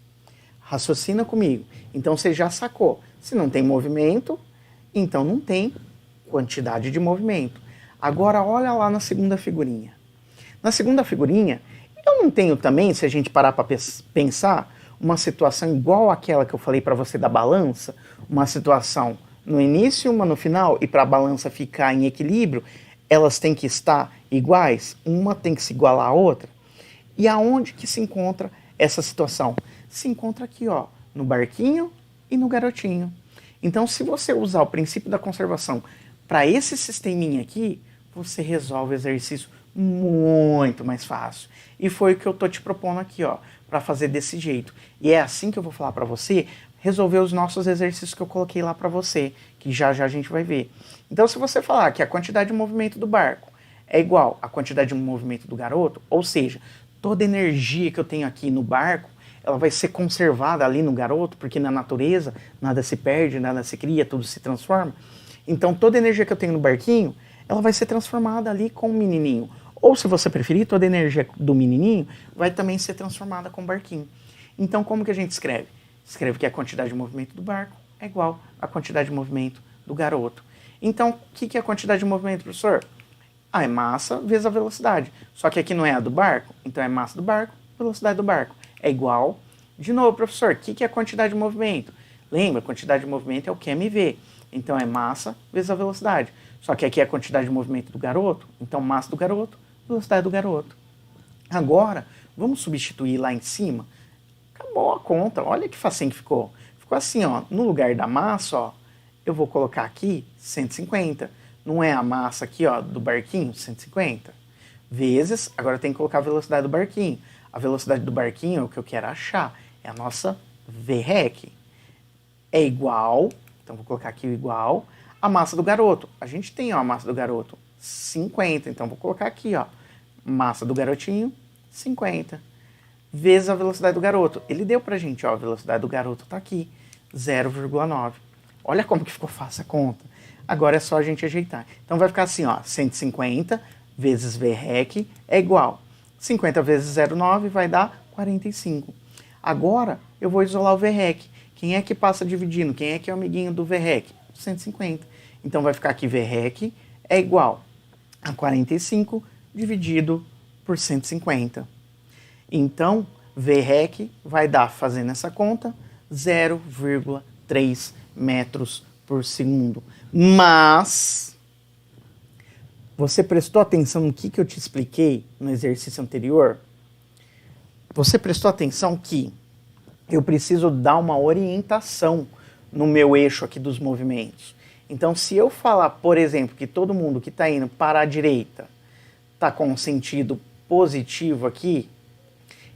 Raciocina comigo. Então você já sacou. Se não tem movimento, então não tem quantidade de movimento. Agora olha lá na segunda figurinha. Na segunda figurinha, eu não tenho também, se a gente parar para pensar, uma situação igual àquela que eu falei para você da balança, uma situação no início, uma no final, e para a balança ficar em equilíbrio, elas têm que estar iguais, uma tem que se igualar à outra. E aonde que se encontra essa situação? Se encontra aqui, ó, no barquinho e no garotinho. Então, se você usar o princípio da conservação para esse sisteminha aqui, você resolve o exercício muito mais fácil. E foi o que eu tô te propondo aqui, ó, para fazer desse jeito. E é assim que eu vou falar para você resolver os nossos exercícios que eu coloquei lá para você, que já já a gente vai ver. Então, se você falar que a quantidade de movimento do barco é igual à quantidade de movimento do garoto, ou seja, toda a energia que eu tenho aqui no barco, ela vai ser conservada ali no garoto, porque na natureza nada se perde, nada se cria, tudo se transforma. Então, toda a energia que eu tenho no barquinho, ela vai ser transformada ali com o menininho. Ou, se você preferir, toda a energia do menininho vai também ser transformada com o barquinho. Então, como que a gente escreve? Escreve que a quantidade de movimento do barco é igual à quantidade de movimento do garoto. Então, o que é a quantidade de movimento, professor? Ah, é massa vezes a velocidade. Só que aqui não é a do barco, então é massa do barco, velocidade do barco. É igual. De novo, professor, o que é a quantidade de movimento? Lembra, a quantidade de movimento é o QMV. Então é massa vezes a velocidade. Só que aqui é a quantidade de movimento do garoto, então massa do garoto, velocidade do garoto. Agora, vamos substituir lá em cima. Acabou a conta, olha que facinho que ficou. Ficou assim, ó, no lugar da massa, ó, eu vou colocar aqui 150. Não é a massa aqui, ó, do barquinho, 150? Vezes, agora tem que colocar a velocidade do barquinho. A velocidade do barquinho é o que eu quero achar, é a nossa VREC. É igual, então vou colocar aqui o igual, a massa do garoto. A gente tem, ó, a massa do garoto, 50, então vou colocar aqui, ó, massa do garotinho, 50. Vezes a velocidade do garoto. Ele deu pra gente, ó, a velocidade do garoto tá aqui, 0,9. Olha como que ficou fácil a conta. Agora é só a gente ajeitar. Então vai ficar assim, ó, 150 vezes VREC é igual. 50 vezes 0,9 vai dar 45. Agora, eu vou isolar o VREC. Quem é que passa dividindo? Quem é que é o amiguinho do VREC? 150. Então vai ficar aqui VREC é igual a 45 dividido por 150. Então, VREC vai dar, fazendo essa conta, 0,3 metros por segundo. Mas, você prestou atenção no que eu te expliquei no exercício anterior? Você prestou atenção que eu preciso dar uma orientação no meu eixo aqui dos movimentos. Então, se eu falar, por exemplo, que todo mundo que está indo para a direita está com um sentido positivo aqui,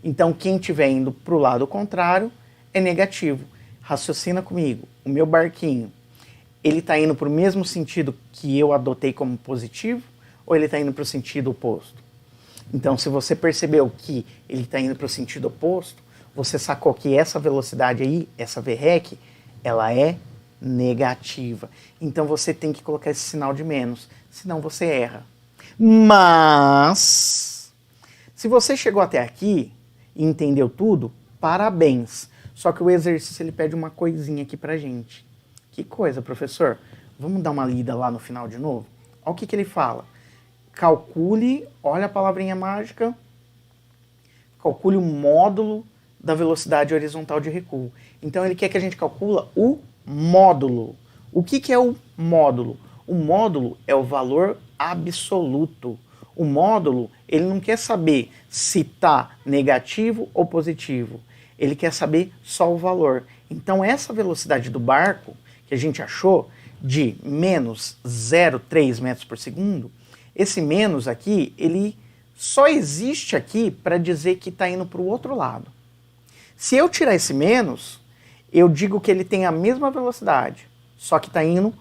então quem estiver indo para o lado contrário é negativo. Raciocina comigo, o meu barquinho, ele está indo para o mesmo sentido que eu adotei como positivo ou ele está indo para o sentido oposto? Então, se você percebeu que ele está indo para o sentido oposto, você sacou que essa velocidade aí, essa VREC, ela é negativa. Então você tem que colocar esse sinal de menos, senão você erra. Mas, se você chegou até aqui e entendeu tudo, parabéns. Só que o exercício ele pede uma coisinha aqui pra gente. Que coisa, professor? Vamos dar uma lida lá no final de novo? Olha o que ele fala. Calcule, olha a palavrinha mágica, calcule o módulo da velocidade horizontal de recuo. Então ele quer que a gente calcula o módulo. O que é o módulo? O módulo é o valor absoluto. O módulo, ele não quer saber se está negativo ou positivo. Ele quer saber só o valor. Então essa velocidade do barco, que a gente achou, de menos 0,3 metros por segundo, esse menos aqui, ele só existe aqui para dizer que está indo para o outro lado. Se eu tirar esse menos, eu digo que ele tem a mesma velocidade, só que está indo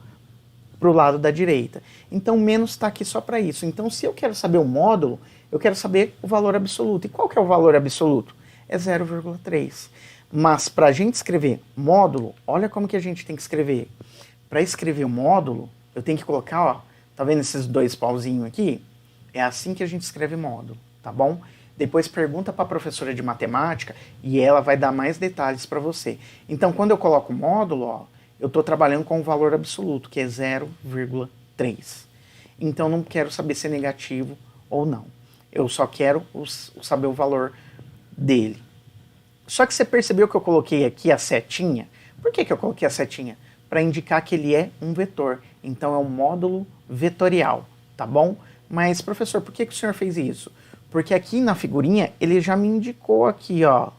para o lado da direita. Então, menos está aqui só para isso. Então, se eu quero saber o módulo, eu quero saber o valor absoluto. E qual que é o valor absoluto? É 0,3. Mas, para a gente escrever módulo, olha como que a gente tem que escrever. Para escrever o módulo, eu tenho que colocar, ó, tá vendo esses dois pauzinhos aqui? É assim que a gente escreve módulo, tá bom? Depois pergunta para a professora de matemática e ela vai dar mais detalhes para você. Então, quando eu coloco módulo, ó, eu estou trabalhando com o valor absoluto, que é 0,3. Então, não quero saber se é negativo ou não. Eu só quero saber o valor dele. Só que você percebeu que eu coloquei aqui a setinha? Por que eu coloquei a setinha? Para indicar que ele é um vetor. Então, é um módulo vetorial, tá bom? Mas, professor, por que o senhor fez isso? Porque aqui na figurinha, ele já me indicou aqui, ó.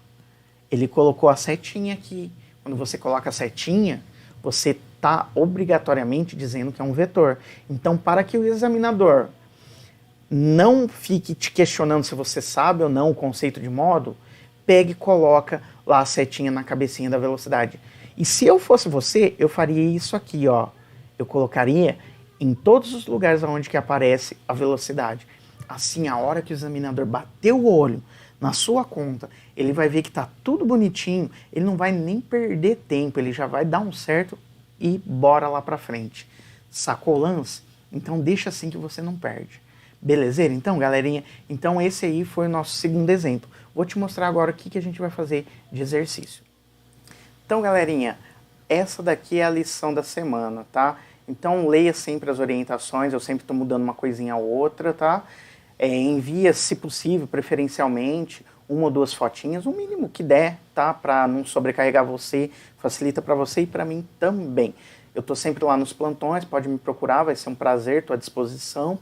Ele colocou a setinha aqui. Quando você coloca a setinha, você está obrigatoriamente dizendo que é um vetor. Então, para que o examinador não fique te questionando se você sabe ou não o conceito de módulo, pegue e coloca lá a setinha na cabecinha da velocidade. E se eu fosse você, eu faria isso aqui, ó. Eu colocaria em todos os lugares onde que aparece a velocidade. Assim, a hora que o examinador bater o olho na sua conta, ele vai ver que está tudo bonitinho, ele não vai nem perder tempo, ele já vai dar um certo e bora lá para frente. Sacou o lance? Então deixa assim que você não perde. Belezeira? Então, galerinha, então esse aí foi o nosso segundo exemplo. Vou te mostrar agora o que a gente vai fazer de exercício. Então, galerinha, essa daqui é a lição da semana, tá? Então, leia sempre as orientações, eu sempre estou mudando uma coisinha ou outra, tá? Envia, se possível, preferencialmente, uma ou duas fotinhas, o mínimo que der, tá? Para não sobrecarregar você, facilita para você e para mim também. Eu estou sempre lá nos plantões, pode me procurar, vai ser um prazer, estou à disposição.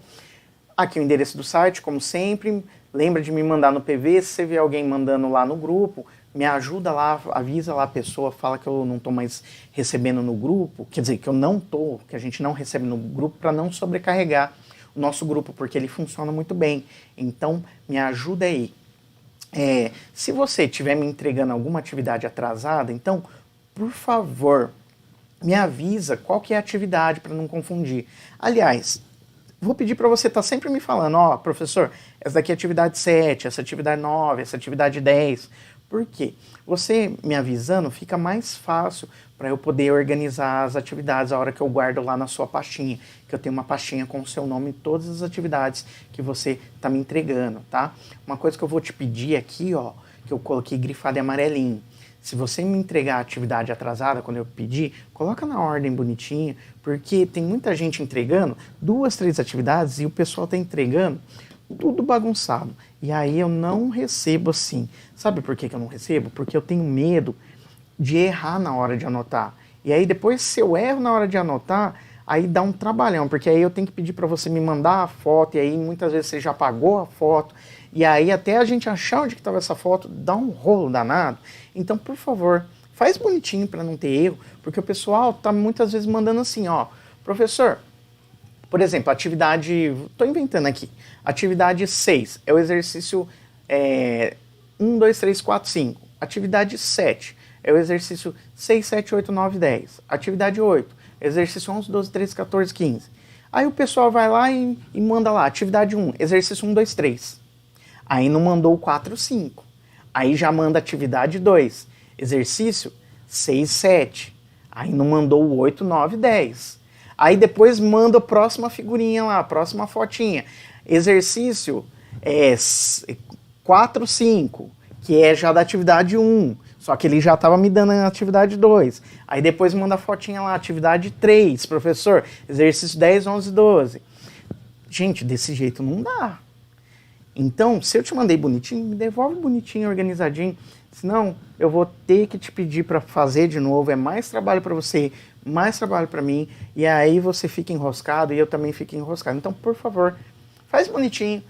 Aqui o endereço do site, como sempre, lembra de me mandar no PV, se você vê alguém mandando lá no grupo, me ajuda lá, avisa lá a pessoa, fala que eu não estou mais recebendo no grupo, quer dizer, que eu não estou, que a gente não recebe no grupo para não sobrecarregar o nosso grupo, porque ele funciona muito bem. Então, me ajuda aí. Se você estiver me entregando alguma atividade atrasada, então, por favor, me avisa qual que é a atividade para não confundir. Aliás, vou pedir para você estar sempre me falando, ó, professor, essa daqui é atividade 7, essa atividade 9, essa atividade 10. Por quê? Você me avisando fica mais fácil para eu poder organizar as atividades a hora que eu guardo lá na sua pastinha, que eu tenho uma pastinha com o seu nome em todas as atividades que você está me entregando, tá? Uma coisa que eu vou te pedir aqui, ó, que eu coloquei grifado em amarelinho. Se você me entregar a atividade atrasada quando eu pedir, coloca na ordem bonitinha, porque tem muita gente entregando 2, 3 atividades e o pessoal está entregando tudo bagunçado. E aí eu não recebo assim. Sabe por que eu não recebo? Porque eu tenho medo de errar na hora de anotar. E aí depois, se eu erro na hora de anotar, aí dá um trabalhão, porque aí eu tenho que pedir para você me mandar a foto, e aí muitas vezes você já pagou a foto, e aí até a gente achar onde que estava essa foto, dá um rolo danado. Então, por favor, faz bonitinho para não ter erro, porque o pessoal tá muitas vezes mandando assim, ó, professor, por exemplo, atividade, tô inventando aqui, atividade 6 é o exercício 1, 2, 3, 4, 5. Atividade 7 é o exercício 6, 7, 8, 9, 10. Atividade 8, exercício 11, 12, 13, 14, 15. Aí o pessoal vai lá e manda lá, atividade 1, exercício 1, 2, 3. Aí não mandou o 4, 5. Aí já manda atividade 2, exercício 6, 7. Aí não mandou o 8, 9, 10. Aí depois manda a próxima figurinha lá, a próxima fotinha. Exercício 4, 5, que é já da atividade 1. Só que ele já estava me dando a atividade 2. Aí depois manda a fotinha lá, atividade 3, professor, exercício 10, 11, 12. Gente, desse jeito não dá. Então, se eu te mandei bonitinho, me devolve bonitinho, organizadinho. Senão, eu vou ter que te pedir para fazer de novo. É mais trabalho para você, mais trabalho para mim. E aí você fica enroscado e eu também fico enroscado. Então, por favor, faz bonitinho.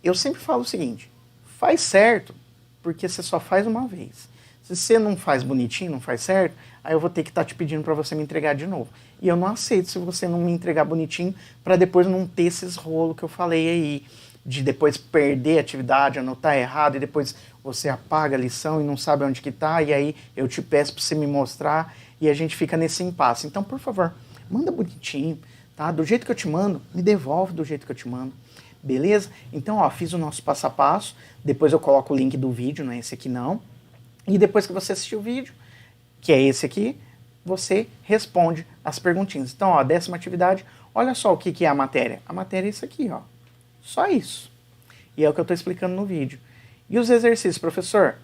Eu sempre falo o seguinte, faz certo, porque você só faz uma vez. Se você não faz bonitinho, não faz certo, aí eu vou ter que estar te pedindo para você me entregar de novo. E eu não aceito se você não me entregar bonitinho, para depois não ter esses rolos que eu falei aí, de depois perder a atividade, anotar errado, e depois você apaga a lição e não sabe onde que tá, e aí eu te peço para você me mostrar, e a gente fica nesse impasse. Então, por favor, manda bonitinho, tá? Do jeito que eu te mando, me devolve do jeito que eu te mando. Beleza? Então, ó, fiz o nosso passo a passo, depois eu coloco o link do vídeo, não é esse aqui não. E depois que você assistir o vídeo, que é esse aqui, você responde as perguntinhas. Então, ó, 10ª atividade, olha só o que é a matéria. A matéria é isso aqui, ó. Só isso. E é o que eu estou explicando no vídeo. E os exercícios, professor?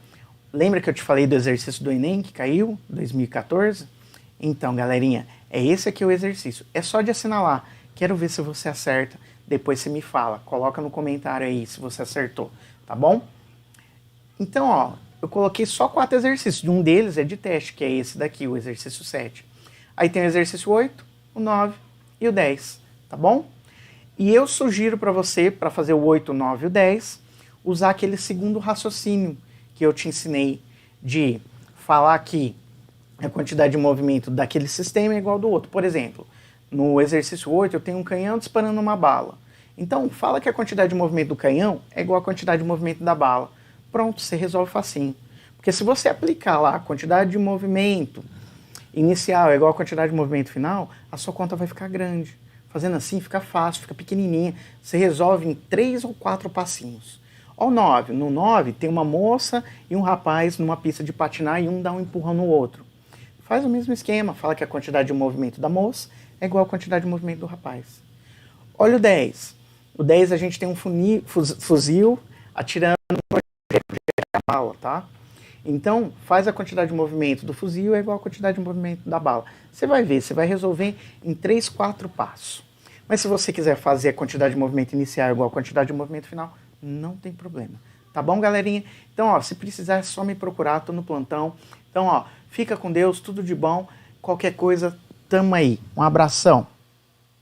Lembra que eu te falei do exercício do Enem que caiu, 2014? Então, galerinha, é esse aqui o exercício. É só de assinalar. Quero ver se você acerta. Depois você me fala. Coloca no comentário aí se você acertou, tá bom? Então, ó, eu coloquei só 4 exercícios. Um deles é de teste, que é esse daqui, o exercício 7. Aí tem o exercício 8, o 9 e o 10, tá bom? E eu sugiro para você, para fazer o 8, o 9 e o 10, usar aquele segundo raciocínio que eu te ensinei de falar que a quantidade de movimento daquele sistema é igual ao do outro. Por exemplo, no exercício 8 eu tenho um canhão disparando uma bala. Então, fala que a quantidade de movimento do canhão é igual à quantidade de movimento da bala. Pronto, você resolve facinho. Porque se você aplicar lá a quantidade de movimento inicial é igual à quantidade de movimento final, a sua conta vai ficar grande. Fazendo assim fica fácil, fica pequenininha. Você resolve em 3 ou 4 passinhos. Ó o 9. No 9 tem uma moça e um rapaz numa pista de patinar e um dá um empurrão no outro. Faz o mesmo esquema, fala que a quantidade de movimento da moça é igual à quantidade de movimento do rapaz. Olha o 10. O 10 a gente tem um fuzil atirando a bala, tá? Então, faz a quantidade de movimento do fuzil é igual à quantidade de movimento da bala. Você vai ver, você vai resolver em 3, 4 passos. Mas se você quiser fazer a quantidade de movimento inicial igual à quantidade de movimento final, não tem problema. Tá bom, galerinha? Então, ó, se precisar é só me procurar, tô no plantão. Então, ó, fica com Deus, tudo de bom. Qualquer coisa, tamo aí. Um abração.